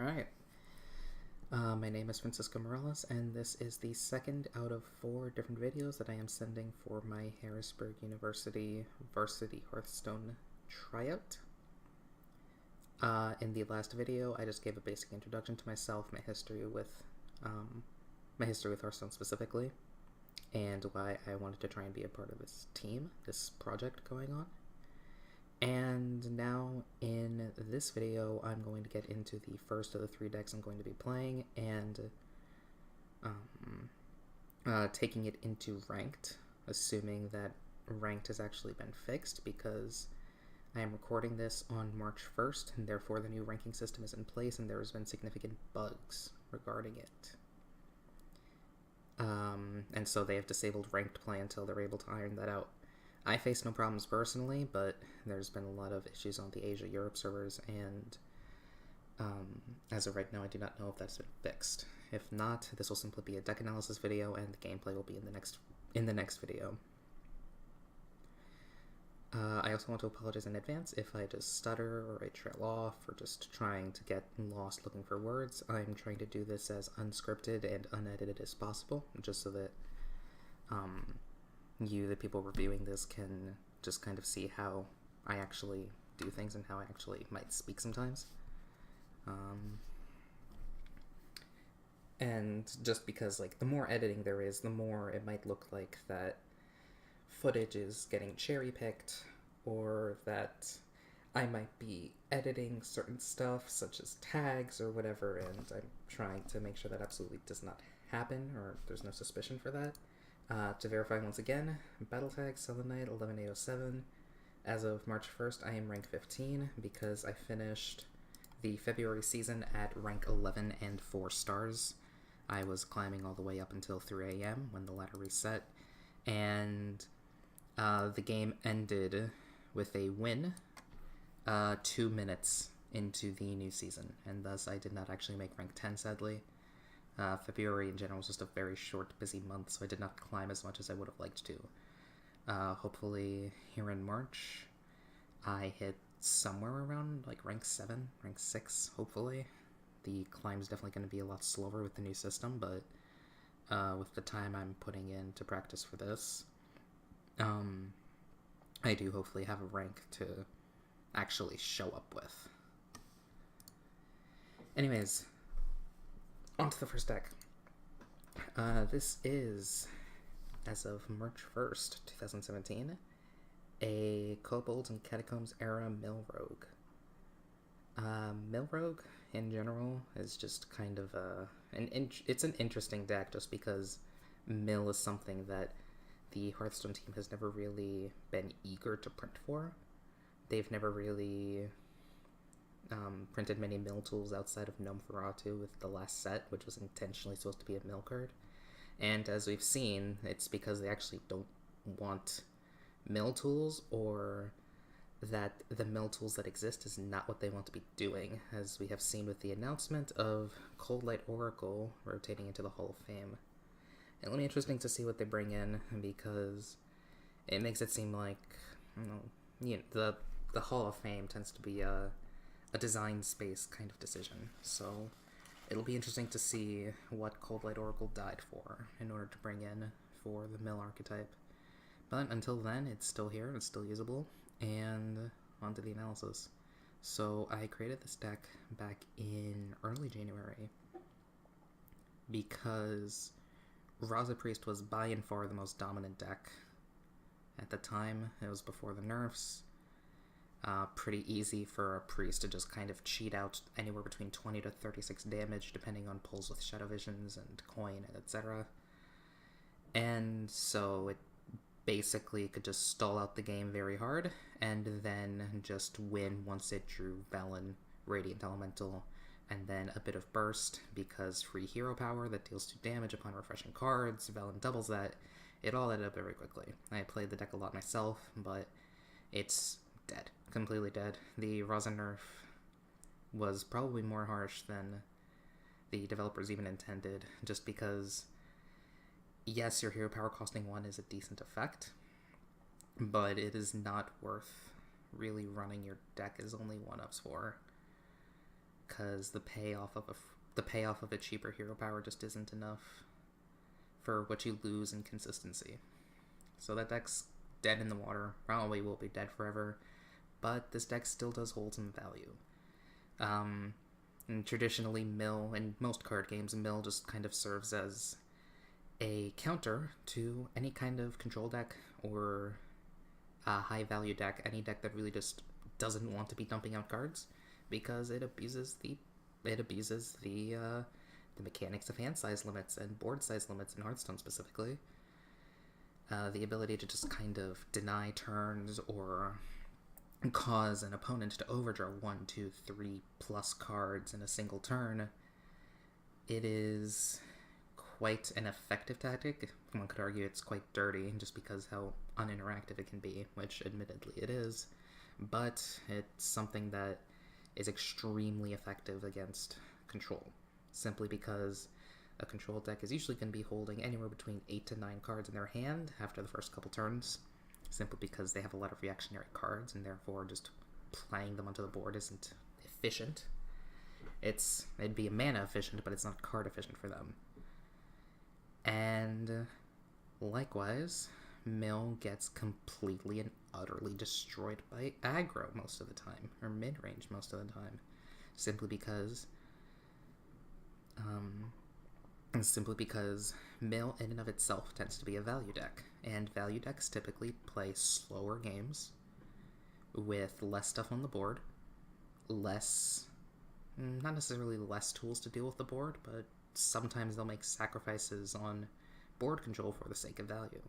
Alright, my name is Francisco Morales, and this is the second out of 4 different videos that I am sending for my Harrisburg University Varsity Hearthstone Tryout. In the last video, I just gave a basic introduction to myself, my history with Hearthstone specifically, and why I wanted to try and be a part of this team, this project going on. And now in this video, I'm going to get into the first of the 3 decks I'm going to be playing and taking it into ranked, assuming that ranked has actually been fixed, because I am recording this on March 1st, and therefore the new ranking system is in place and there has been significant bugs regarding it. And so they have disabled ranked play until they're able to iron that out. I face no problems personally, but there's been a lot of issues on the Asia-Europe servers, and as of right now, I do not know if that's been fixed. If not, this will simply be a deck analysis video, and the gameplay will be in the next video. I also want to apologize in advance if I just stutter or I trail off or just trying to get lost looking for words. I'm trying to do this as unscripted and unedited as possible, just so that you, the people reviewing this, can just kind of see how I actually do things and how I actually might speak sometimes. And just because, like, the more editing there is, the more it might look like that footage is getting cherry-picked, or that I might be editing certain stuff, such as tags or whatever, and I'm trying to make sure that absolutely does not happen, or there's no suspicion for that. To verify once again, battle tag Selenite 11807. As of March 1st, I am rank 15 because I finished the February season at rank 11 and 4 stars. I was climbing all the way up until 3 a.m. when the ladder reset, and the game ended with a win 2 minutes into the new season, and thus I did not actually make rank 10, sadly. February in general was just a very short, busy month, so I did not climb as much as I would have liked to. Hopefully here in March, I hit somewhere around like rank 7, rank 6, hopefully. The climb's definitely going to be a lot slower with the new system, but with the time I'm putting in to practice for this, I do hopefully have a rank to actually show up with. Anyways, on to the first deck. This is, as of March 1st, 2017, a Kobolds and Catacombs era Mill Rogue. Mill Rogue, in general, is just kind of it's an interesting deck just because Mill is something that the Hearthstone team has never really been eager to print for. They've never really printed many mill tools outside of Nosferatu with the last set, which was intentionally supposed to be a mill card. And as we've seen, it's because they actually don't want mill tools, or that the mill tools that exist is not what they want to be doing, as we have seen with the announcement of Cold Light Oracle rotating into the Hall of Fame. It'll be interesting to see what they bring in, because it makes it seem like, the Hall of Fame tends to be a design space kind of decision, so it'll be interesting to see what Cold Light Oracle died for in order to bring in for the mill archetype. But until then, it's still here, it's still usable, and on to the analysis. So I created this deck back in early January because Raza Priest was by and far the most dominant deck at the time. It was before the nerfs. Pretty easy for a priest to just kind of cheat out anywhere between 20 to 36 damage, depending on pulls with Shadow Visions and Coin, etc. And so it basically could just stall out the game very hard, and then just win once it drew Velen, Radiant Elemental, and then a bit of Burst, because free hero power that deals 2 damage upon refreshing cards, Velen doubles that. It all added up very quickly. I played the deck a lot myself, but it's dead. Completely dead. The Raza nerf was probably more harsh than the developers even intended, just because, yes, your hero power costing 1 is a decent effect, but it is not worth really running your deck as only 1-ups for. because the payoff of a cheaper hero power just isn't enough for what you lose in consistency. So that deck's dead in the water. Probably will be dead forever, but this deck still does hold some value. And traditionally, mill in most card games, mill just kind of serves as a counter to any kind of control deck or a high value deck, any deck that really just doesn't want to be dumping out cards, because it abuses the mechanics of hand size limits and board size limits in Hearthstone specifically. The ability to just kind of deny turns or cause an opponent to overdraw 1, 2, 3 plus cards in a single turn. It is quite an effective tactic. One could argue it's quite dirty just because how uninteractive it can be, which admittedly it is, but it's something that is extremely effective against control, simply because a control deck is usually going to be holding anywhere between 8 to 9 cards in their hand after the first couple turns, simply because they have a lot of reactionary cards, and therefore just playing them onto the board isn't efficient. It'd be mana efficient, but it's not card efficient for them. And likewise, mill gets completely and utterly destroyed by aggro most of the time, or mid-range most of the time, simply because mill in and of itself tends to be a value deck, and value decks typically play slower games with less stuff on the board, not necessarily less tools to deal with the board, but sometimes they'll make sacrifices on board control for the sake of value.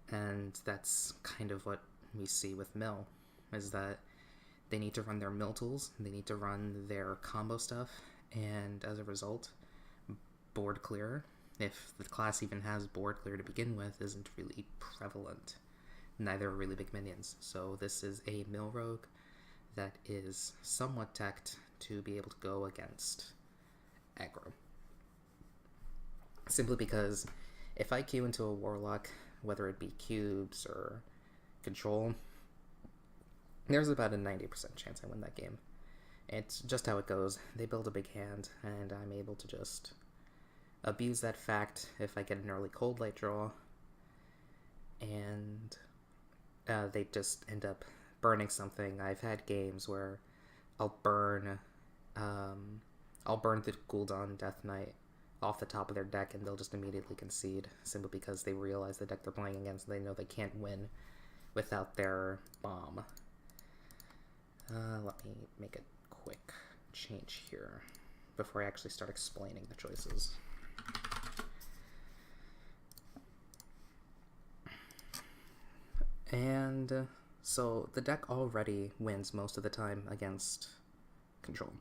And that's kind of what we see with mill, is that they need to run their mill tools, they need to run their combo stuff, and as a result, board clear, if the class even has board clear to begin with, isn't really prevalent. Neither are really big minions. So this is a mill rogue that is somewhat teched to be able to go against aggro. Simply because if I queue into a warlock, whether it be cubes or control, there's about a 90% chance I win that game. It's just how it goes. They build a big hand, and I'm able to just abuse that fact if I get an early cold light draw, and they just end up burning something. I've had games where I'll burn the Gul'dan Death Knight off the top of their deck, and they'll just immediately concede, simply because they realize the deck they're playing against, and they know they can't win without their bomb. Let me make a quick change here before I actually start explaining the choices. And so the deck already wins most of the time against control.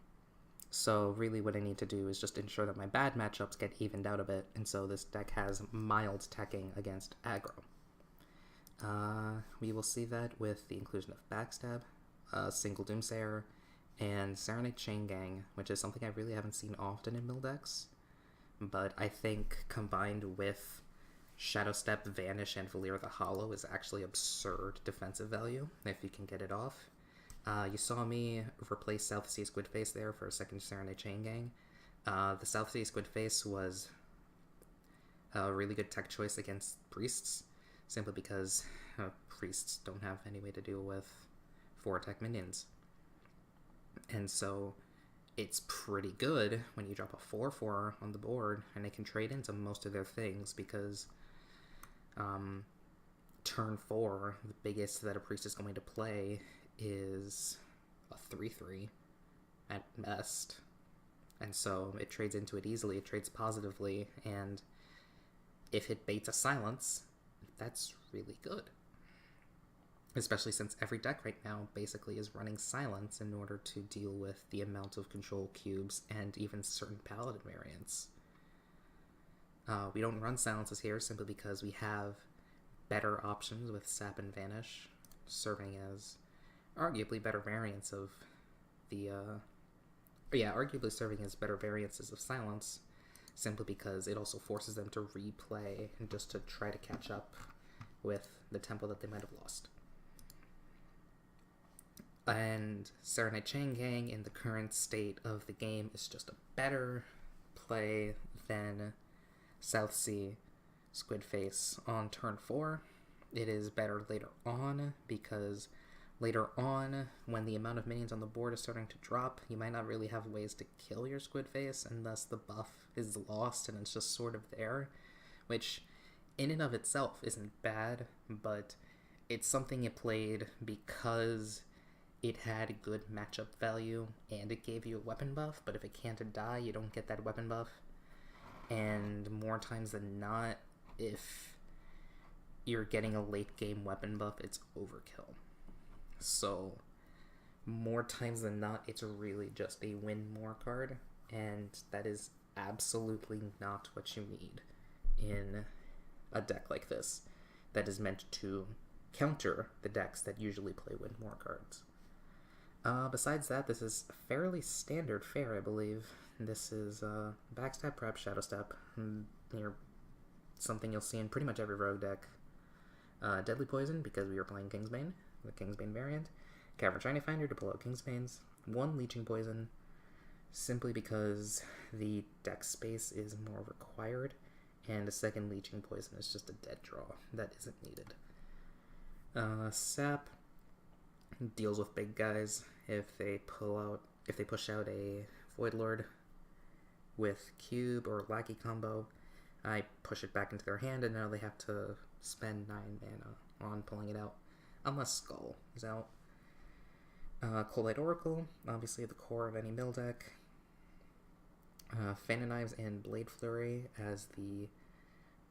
So really what I need to do is just ensure that my bad matchups get evened out a bit, and so this deck has mild teching against aggro. We will see that with the inclusion of Backstab, Single Doomsayer, and Serenade Chain Gang, which is something I really haven't seen often in mill decks, but I think combined with Shadow Step, Vanish, and Valir the Hollow is actually absurd defensive value if you can get it off. You saw me replace South Sea Squidface there for a second Serenade Chain Gang. The South Sea Squidface was a really good tech choice against priests, simply because priests don't have any way to deal with 4 tech minions. And so it's pretty good when you drop a 4/4 on the board, and they can trade into most of their things, because turn 4, the biggest that a priest is going to play is a 3/3 at best. And so it trades into it easily, it trades positively, and if it baits a silence, that's really good. Especially since every deck right now basically is running silence in order to deal with the amount of control cubes and even certain paladin variants. We don't run silences here simply because we have better options with Sap and Vanish, serving as arguably better variants of the, arguably serving as better variances of silence, simply because it also forces them to replay and just to try to catch up with the tempo that they might have lost. And Serenade Chain Gang in the current state of the game is just a better play than South Sea Squid Face on turn 4. It is better later on because later on, when the amount of minions on the board is starting to drop, you might not really have ways to kill your Squid Face, and thus the buff is lost and it's just sort of there, which in and of itself isn't bad, but it's something it played because it had good matchup value and it gave you a weapon buff, but if it can't die, you don't get that weapon buff. And more times than not, if you're getting a late game weapon buff, it's overkill. So more times than not, it's really just a win more card, and that is absolutely not what you need in a deck like this that is meant to counter the decks that usually play win more cards. Besides that, this is fairly standard fare, I believe. This is Backstab, Prep, Shadow Step. Something you'll see in pretty much every rogue deck. Deadly Poison, because we were playing Kingsbane, the Kingsbane variant. Cavern Shiny Finder to pull out Kingsbanes. 1 Leeching Poison, simply because the deck space is more required, and a second Leeching Poison is just a dead draw that isn't needed. Sap deals with big guys. If they push out a Void Lord with Cube or Lackey combo, I push it back into their hand, and now they have to spend 9 mana on pulling it out, unless Skull is out. Cold Light Oracle, obviously the core of any mill deck. Fan and Knives and Blade Flurry as the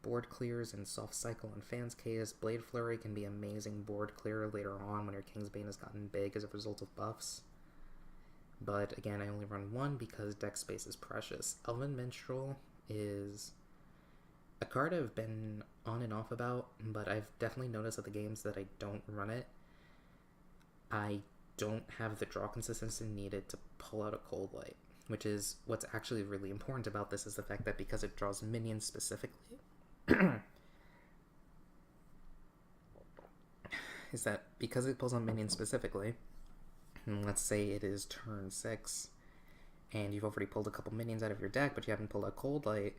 board clears in Soft Cycle and Fan's case. Blade Flurry can be amazing board clear later on when your Kingsbane has gotten big as a result of buffs. But again, I only run 1 because deck space is precious. Elven Minstrel is a card I've been on and off about, but I've definitely noticed at the games that I don't run it, I don't have the draw consistency needed to pull out a Cold Light, which is what's actually really important about this, is the fact that because it draws minions specifically, is that because it pulls on minions specifically, let's say it is turn 6, and you've already pulled a couple minions out of your deck, but you haven't pulled out Cold Light,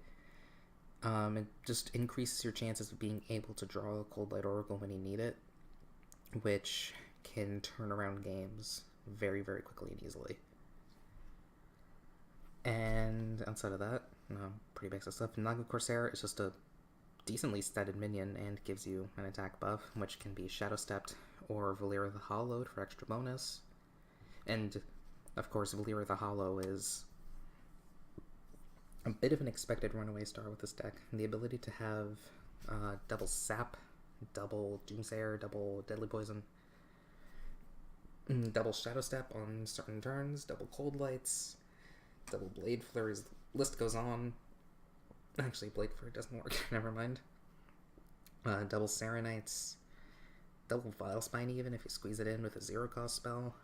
it just increases your chances of being able to draw a Cold Light Oracle when you need it, which can turn around games very, very quickly and easily. And outside of that, pretty basic stuff. Naga Corsair is just a decently statted minion and gives you an attack buff, which can be Shadow Stepped or Valera the Hollowed for extra bonus. And, of course, Valera the Hollow is a bit of an expected runaway star with this deck. And the ability to have double Sap, double Doomsayer, double Deadly Poison, double Shadow Step on certain turns, double Cold Lights, double Blade Flurries, the list goes on. Actually, Blade Flurry doesn't work, never mind. Double Serenites, double Vile Spine even if you squeeze it in with a 0-cost spell.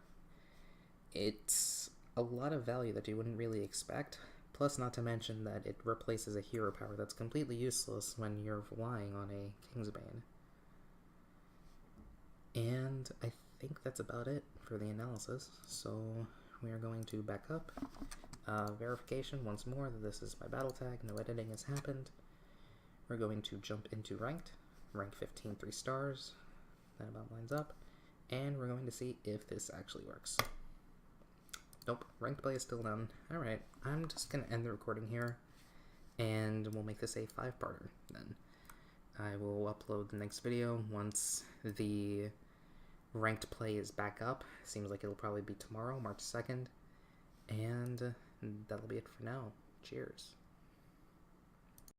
It's a lot of value that you wouldn't really expect, plus not to mention that it replaces a hero power that's completely useless when you're relying on a Kingsbane. And I think that's about it for the analysis, so we are going to back up. Verification once more that this is my battle tag, no editing has happened. We're going to jump into ranked, rank 15, 3 stars, that about lines up, and we're going to see if this actually works. Nope, ranked play is still done. Alright, I'm just going to end the recording here, and we'll make this a 5-parter then. I will upload the next video once the ranked play is back up. Seems like it'll probably be tomorrow, March 2nd, and that'll be it for now. Cheers.